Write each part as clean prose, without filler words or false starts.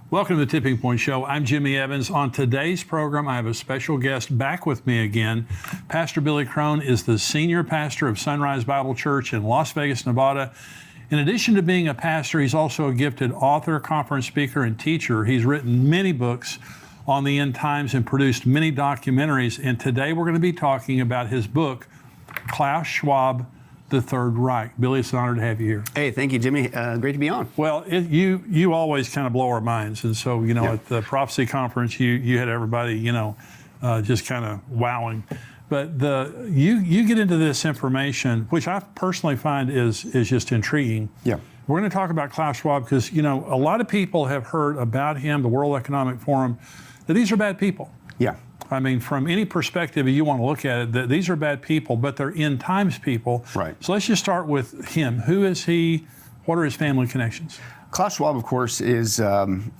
Welcome to the Tipping Point Show. I'm Jimmy Evans. On today's program, I have a special guest back with me again. Pastor Billy Crone is the senior pastor of Sunrise Bible Church in Las Vegas, Nevada. In addition to being a pastor, he's also a gifted author, conference speaker, and teacher. He's written many books on the end times and produced many documentaries. And today we're going to be talking about his book, Klaus Schwab, The Third Reich. Billy, it's an honor to have you here. Hey, thank you, Jimmy. Great to be on. Well, you always kind of blow our minds. And so, at the prophecy conference, you had everybody, just kind of wowing. But you get into this information, which I personally find is just intriguing. Yeah. We're going to talk about Klaus Schwab because, a lot of people have heard about him, the World Economic Forum, that these are bad people. Yeah. I mean, from any perspective you want to look at it, that these are bad people, but they're end times people. Right. So let's just start with him. Who is he? What are his family connections? Klaus Schwab, of course, is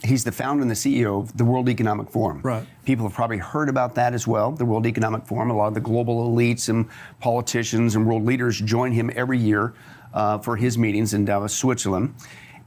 he's the founder and the CEO of the World Economic Forum. Right. People have probably heard about that as well, the World Economic Forum. A lot of the global elites and politicians and world leaders join him every year for his meetings in Davos, Switzerland.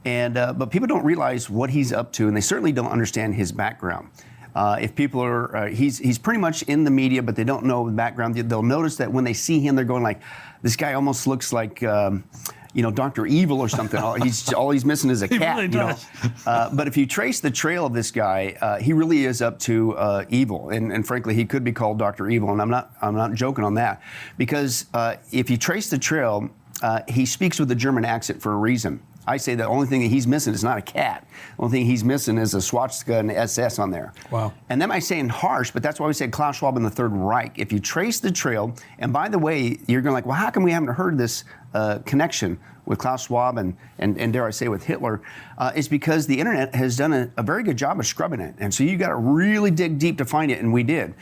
And but people don't realize what he's up to, and they certainly don't understand his background. If people are, he's pretty much in the media, but they don't know the background. They'll notice that when they see him, they're going like, this guy almost looks like, Dr. Evil or something. All he's missing is a cat. He really does. But if you trace the trail of this guy, he really is up to evil, and frankly, he could be called Dr. Evil, and I'm not joking on that, because if you trace the trail, he speaks with a German accent for a reason. I say the only thing that he's missing is not a cat. The only thing he's missing is a swastika and SS on there. Wow. And that might sound harsh, but that's why we said Klaus Schwab in the Third Reich. If you trace the trail, and by the way, you're going like, well, how come we haven't heard this connection with Klaus Schwab and dare I say with Hitler? It's because the internet has done a very good job of scrubbing it. And so you got to really dig deep to find it, and we did.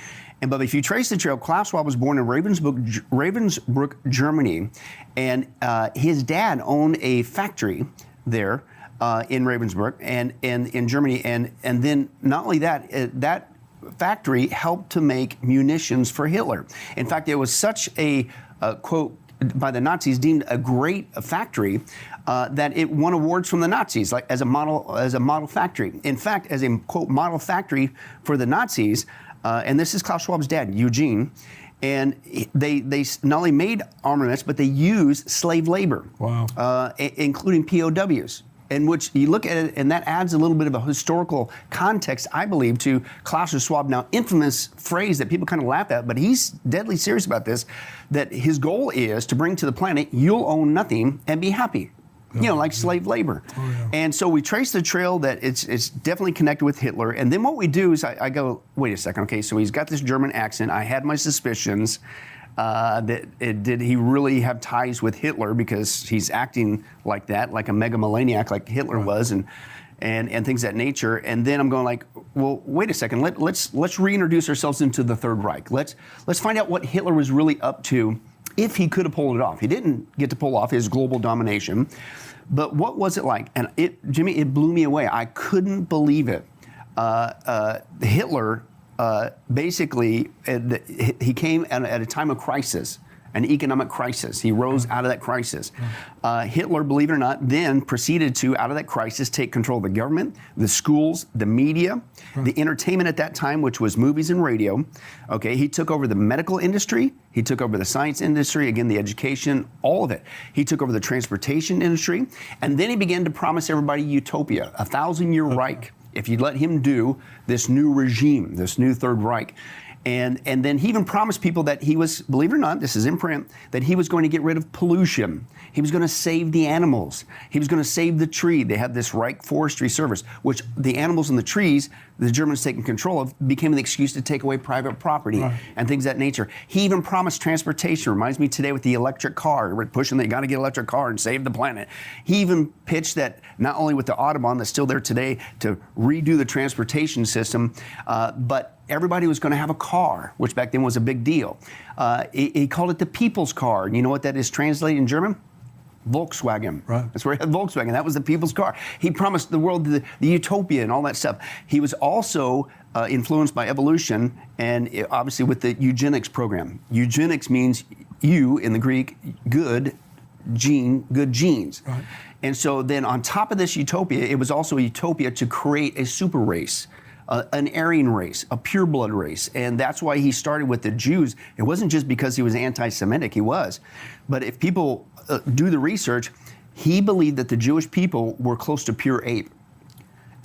But if you trace the trail, Klaus Schwab was born in Ravensbrück, Germany, and his dad owned a factory there in Ravensbrück and in Germany, and then not only that, that factory helped to make munitions for Hitler. In fact, it was such a quote by the Nazis deemed a great factory that it won awards from the Nazis, like as a model factory. In fact, as a quote model factory for the Nazis. And this is Klaus Schwab's dad, Eugene, and they not only made armaments, but they used slave labor, wow, including POWs, in which you look at it, and that adds a little bit of a historical context, I believe, to Klaus Schwab. Now, infamous phrase that people kind of laugh at, but he's deadly serious about this, that his goal is to bring to the planet, you'll own nothing and be happy. Like slave labor. Oh, yeah. And so we trace the trail that it's definitely connected with Hitler. And then what we do is I go, wait a second, okay, so he's got this German accent. I had my suspicions did he really have ties with Hitler, because he's acting like that, like a megalomaniac like Hitler was, and things of that nature. And then I'm going like, well, wait a second, let's reintroduce ourselves into the Third Reich. Let's find out what Hitler was really up to, if he could have pulled it off. He didn't get to pull off his global domination, but what was it like? And Jimmy, it blew me away. I couldn't believe it. Hitler, basically, he came at a time of crisis, an economic crisis. He rose out of that crisis. Hitler, believe it or not, then proceeded to, out of that crisis, take control of the government, the schools, the media, the entertainment at that time, which was movies and radio. Okay, he took over the medical industry. He took over the science industry, again, the education, all of it. He took over the transportation industry. And then he began to promise everybody utopia, a 1,000-year Reich, if you'd let him do this new regime, this new Third Reich. And then he even promised people that he was, believe it or not, this is in print, that he was going to get rid of pollution. He was going to save the animals. He was going to save the tree. They had this Reich Forestry Service, which the animals and the trees, the Germans taking control of, became an excuse to take away private property and things of that nature. He even promised transportation. Reminds me today with the electric car. We're pushing that you got to get an electric car and save the planet. He even pitched that not only with the Autobahn that's still there today to redo the transportation system, but everybody was going to have a car, which back then was a big deal. He called it the people's car. And you know what that is translated in German? Volkswagen. Right. That's where he had Volkswagen. That was the people's car. He promised the world the utopia and all that stuff. He was also influenced by evolution and obviously with the eugenics program. Eugenics means in the Greek, good genes. Right. And so then on top of this utopia, it was also a utopia to create a super race, an Aryan race, a pureblood race. And that's why he started with the Jews. It wasn't just because he was anti-Semitic, he was. But if people do the research, he believed that the Jewish people were close to pure ape.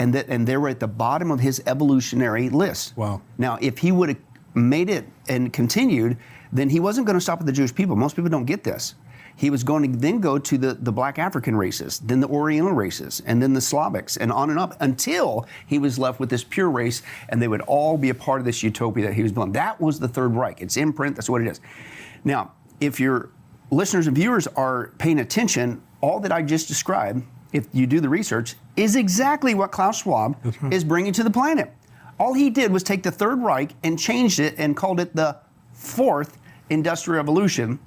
And they were at the bottom of his evolutionary list. Wow. Now, if he would have made it and continued, then he wasn't going to stop at the Jewish people. Most people don't get this. He was going to then go to the black African races, then the Oriental races, and then the Slavics, and on and up until he was left with this pure race, and they would all be a part of this utopia that he was building. That was the Third Reich. It's in print. That's what it is. Now, if your listeners and viewers are paying attention, all that I just described, if you do the research, is exactly what Klaus Schwab is bringing to the planet. All he did was take the Third Reich and changed it and called it the Fourth Industrial Revolution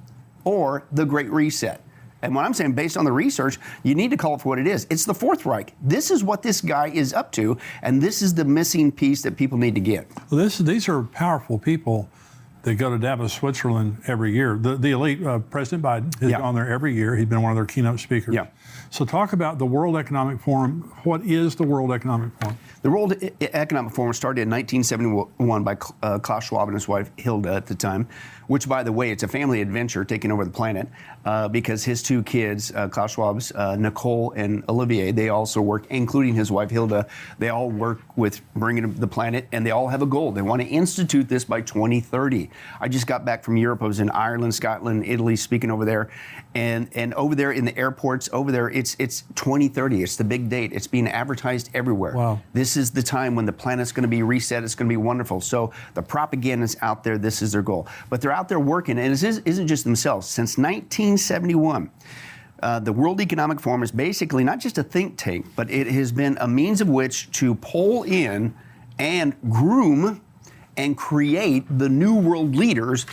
or the Great Reset. And what I'm saying, based on the research, you need to call it for what it is. It's the Fourth Reich. This is what this guy is up to, and this is the missing piece that people need to get. Well, these are powerful people that go to Davos, Switzerland every year. The elite, President Biden has gone there every year. He's been one of their keynote speakers. Yeah. So talk about the World Economic Forum. What is the World Economic Forum? The World Economic Forum started in 1971 by Klaus Schwab and his wife Hilda at the time, which, by the way, it's a family adventure taking over the planet because his two kids, Klaus Schwab's Nicole and Olivier, they also work, including his wife Hilda, they all work with bringing the planet, and they all have a goal. They want to institute this by 2030. I just got back from Europe. I was in Ireland, Scotland, Italy, speaking over there, and over there in the airports, over there, it's 2030. It's the big date. It's being advertised everywhere. Wow. This is the time when the planet's going to be reset. It's going to be wonderful. So the propaganda's out there. This is their goal. But they're out there working, and it isn't just themselves. Since 1971, the World Economic Forum is basically not just a think tank, but it has been a means of which to poll in and groom and create the new world leaders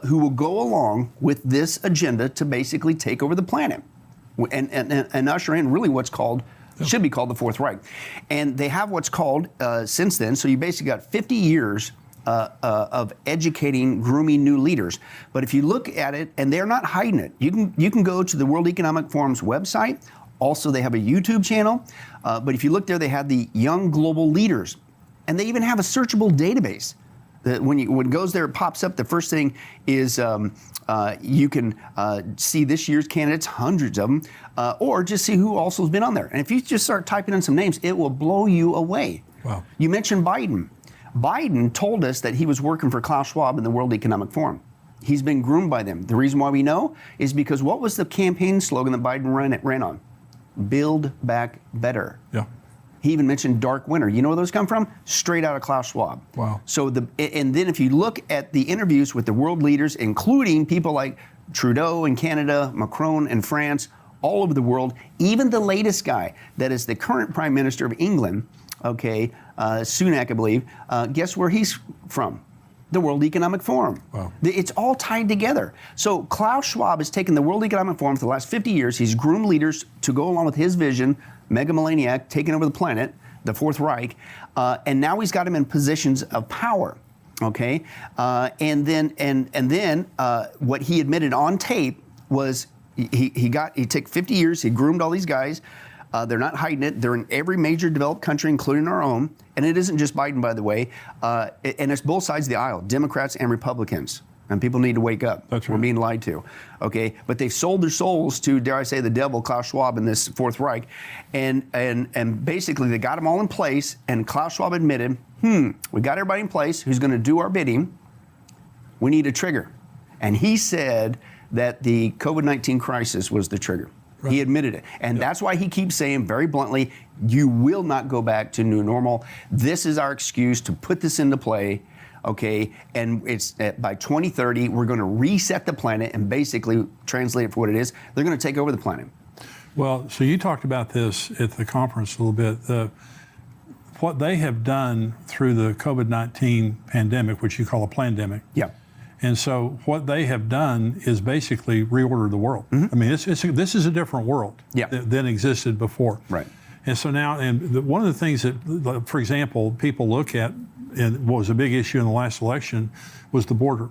who will go along with this agenda to basically take over the planet and usher in really what's called, should be called the Fourth Reich. And they have what's called, since then, so you basically got 50 years of educating, grooming new leaders. But if you look at it, and they're not hiding it, you can go to the World Economic Forum's website. Also, they have a YouTube channel. But if you look there, they have the Young Global Leaders. And they even have a searchable database. When it goes there, it pops up. The first thing is you can see this year's candidates, hundreds of them, or just see who also has been on there. And if you just start typing in some names, it will blow you away. Wow. You mentioned Biden. Biden told us that he was working for Klaus Schwab in the World Economic Forum. He's been groomed by them. The reason why we know is because what was the campaign slogan that Biden ran on? Build back better. Yeah. He even mentioned dark winter. You know where those come from? Straight out of Klaus Schwab. Wow. So and then if you look at the interviews with the world leaders, including people like Trudeau in Canada, Macron in France, all over the world, even the latest guy that is the current Prime Minister of England, Sunak, I believe, guess where he's from? The World Economic Forum. Wow. It's all tied together. So Klaus Schwab has taken the World Economic Forum for the last 50 years. He's groomed leaders to go along with his vision, megalomaniac, taking over the planet, the Fourth Reich, and now he's got him in positions of power. Okay, and then what he admitted on tape was he took 50 years. He groomed all these guys. They're not hiding it. They're in every major developed country, including our own. And it isn't just Biden, by the way. And it's both sides of the aisle, Democrats and Republicans. And people need to wake up. That's right. We're being lied to. Okay? But they've sold their souls to, dare I say, the devil, Klaus Schwab, in this Fourth Reich. And basically, they got them all in place. And Klaus Schwab admitted, we got everybody in place who's going to do our bidding. We need a trigger. And he said that the COVID-19 crisis was the trigger. Right. He admitted it. And that's why he keeps saying very bluntly, you will not go back to new normal. This is our excuse to put this into play. Okay, and it's by 2030, we're going to reset the planet and basically translate it for what it is. They're going to take over the planet. Well, so you talked about this at the conference a little bit. What they have done through the COVID-19 pandemic, which you call a plandemic. Yeah. And so what they have done is basically reorder the world. I mean, this is a different world than existed before. Right. And so now, one of the things that, for example, people look at, and what was a big issue in the last election, was the border.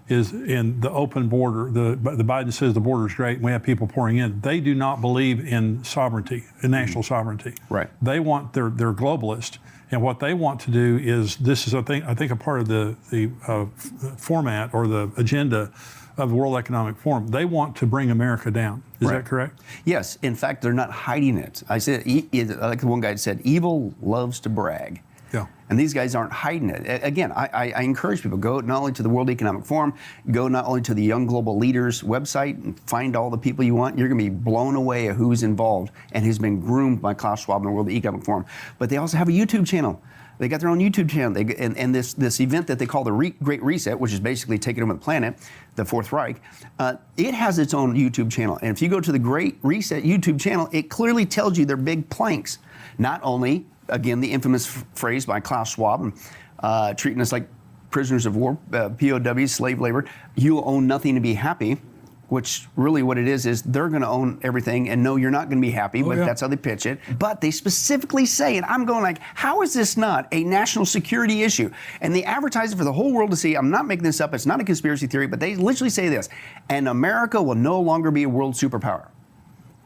is in the open border. The Biden says the border is great and we have people pouring in. They do not believe in sovereignty, in national sovereignty. Right. They want, they're globalist. And what they want to do is, this is I think a part of the format or the agenda of the World Economic Forum. They want to bring America down. Is that correct? Yes. In fact, they're not hiding it. I said, like the one guy said, evil loves to brag. Yeah. And these guys aren't hiding it. Again, I encourage people, go not only to the World Economic Forum, go not only to the Young Global Leaders website and find all the people you want. You're going to be blown away at who's involved and who's been groomed by Klaus Schwab and the World Economic Forum. But they also have a YouTube channel. They got their own YouTube channel. And this event that they call the Great Reset, which is basically taking over the planet, the Fourth Reich, it has its own YouTube channel. And if you go to the Great Reset YouTube channel, it clearly tells you their big planks. Not only, again, the infamous phrase by Klaus Schwab, treating us like prisoners of war, POWs, slave labor, you own nothing to be happy, which really what it is they're going to own everything, and no, you're not going to be happy, but that's how they pitch it. But they specifically say, and I'm going like, how is this not a national security issue? And they advertise it for the whole world to see. I'm not making this up. It's not a conspiracy theory, but they literally say this, and America will no longer be a world superpower.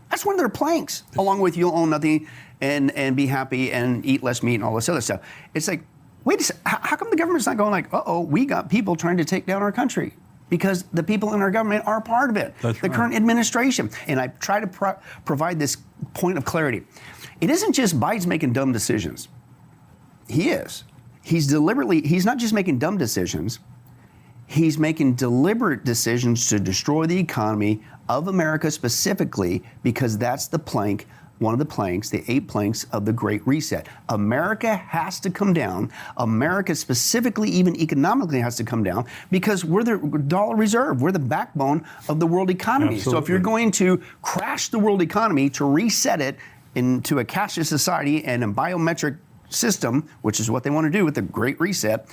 That's one of their planks, along with you'll own nothing and be happy and eat less meat and all this other stuff. It's like, wait a second, how come the government's not going like, uh-oh, we got people trying to take down our country? Because the people in our government are part of it, the current administration. And I try to provide this point of clarity. It isn't just Biden's making dumb decisions. He is. He's not just making dumb decisions, he's making deliberate decisions to destroy the economy of America specifically, because that's the plank, one of the planks, the 8 planks of the Great Reset. America has to come down. America specifically, even economically, has to come down because we're the dollar reserve. We're the backbone of the world economy. Absolutely. So if you're going to crash the world economy to reset it into a cashless society and a biometric system, which is what they want to do with the Great Reset,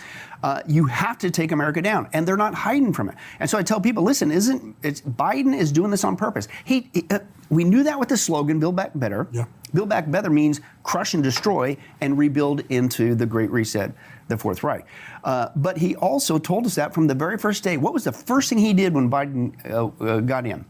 you have to take America down, and they're not hiding from it. And so I tell people, listen, Biden is doing this on purpose. We knew that with the slogan, Build Back Better. Yeah. Build Back Better means crush and destroy and rebuild into the Great Reset, the Fourth Reich. But he also told us that from the very first day. What was the first thing he did when Biden got in?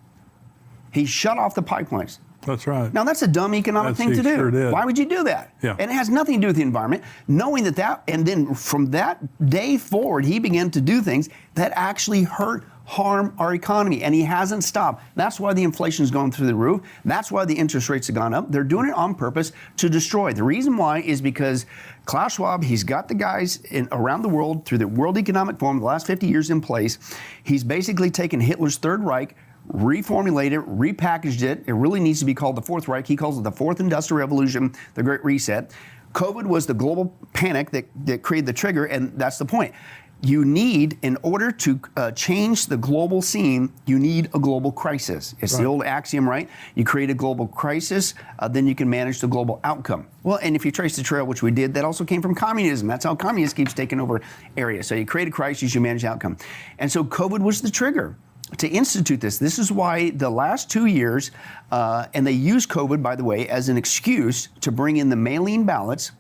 He shut off the pipelines. That's right. Now, that's a dumb economic thing to do. Sure did. Why would you do that? Yeah. And it has nothing to do with the environment. Knowing that, and then from that day forward, he began to do things that actually harm our economy, and he hasn't stopped. That's why the inflation's gone through the roof. That's why the interest rates have gone up. They're doing it on purpose to destroy. The reason why is because Klaus Schwab, he's got the guys around the world through the World Economic Forum the last 50 years in place. He's basically taken Hitler's Third Reich, reformulated it, repackaged it. It really needs to be called the Fourth Reich. He calls it the Fourth Industrial Revolution, the Great Reset. COVID was the global panic that created the trigger, and that's the point. You need, in order to change the global scene, you need a global crisis. It's the old axiom, right? You create a global crisis, then you can manage the global outcome. Well, and if you trace the trail, which we did, that also came from communism. That's how communism keeps taking over areas. So you create a crisis, you manage the outcome. And so COVID was the trigger to institute this. This is why the last 2 years, and they used COVID, by the way, as an excuse to bring in the mail-in ballots,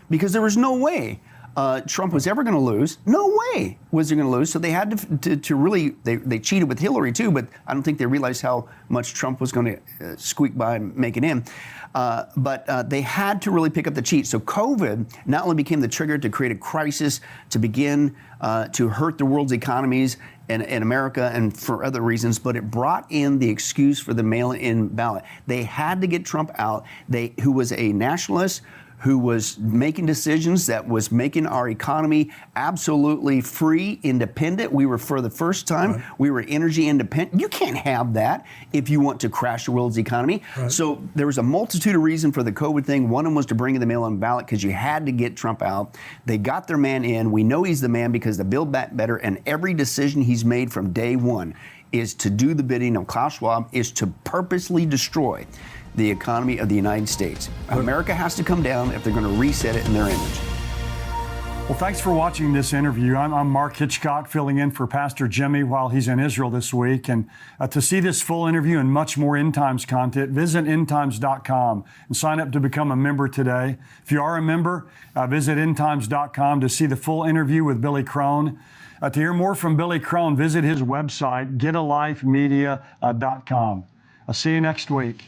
because there was no way Trump was ever going to lose. No way was he going to lose. So they had to really, they cheated with Hillary too, but I don't think they realized how much Trump was going to squeak by and make it in. But they had to really pick up the cheat. So COVID not only became the trigger to create a crisis, to begin to hurt the world's economies and America and for other reasons, but it brought in the excuse for the mail-in ballot. They had to get Trump out, who was a nationalist, who was making decisions that was making our economy absolutely free, independent. We were, for the first time, we were energy independent. You can't have that if you want to crash the world's economy. So there was a multitude of reasons for the COVID thing. One of them was to bring in the mail-in ballot because you had to get Trump out. They got their man in. We know he's the man because the Build Back Better, and every decision he's made from day one is to do the bidding of Klaus Schwab, is to purposely destroy the economy of the United States. America has to come down if they're going to reset it in their image. Well, thanks for watching this interview. I'm Mark Hitchcock, filling in for Pastor Jimmy while he's in Israel this week. And to see this full interview and much more End Times content, visit endtimes.com and sign up to become a member today. If you are a member, visit endtimes.com to see the full interview with Billy Crone. To hear more from Billy Crone, visit his website, getalifemedia.com. I'll see you next week.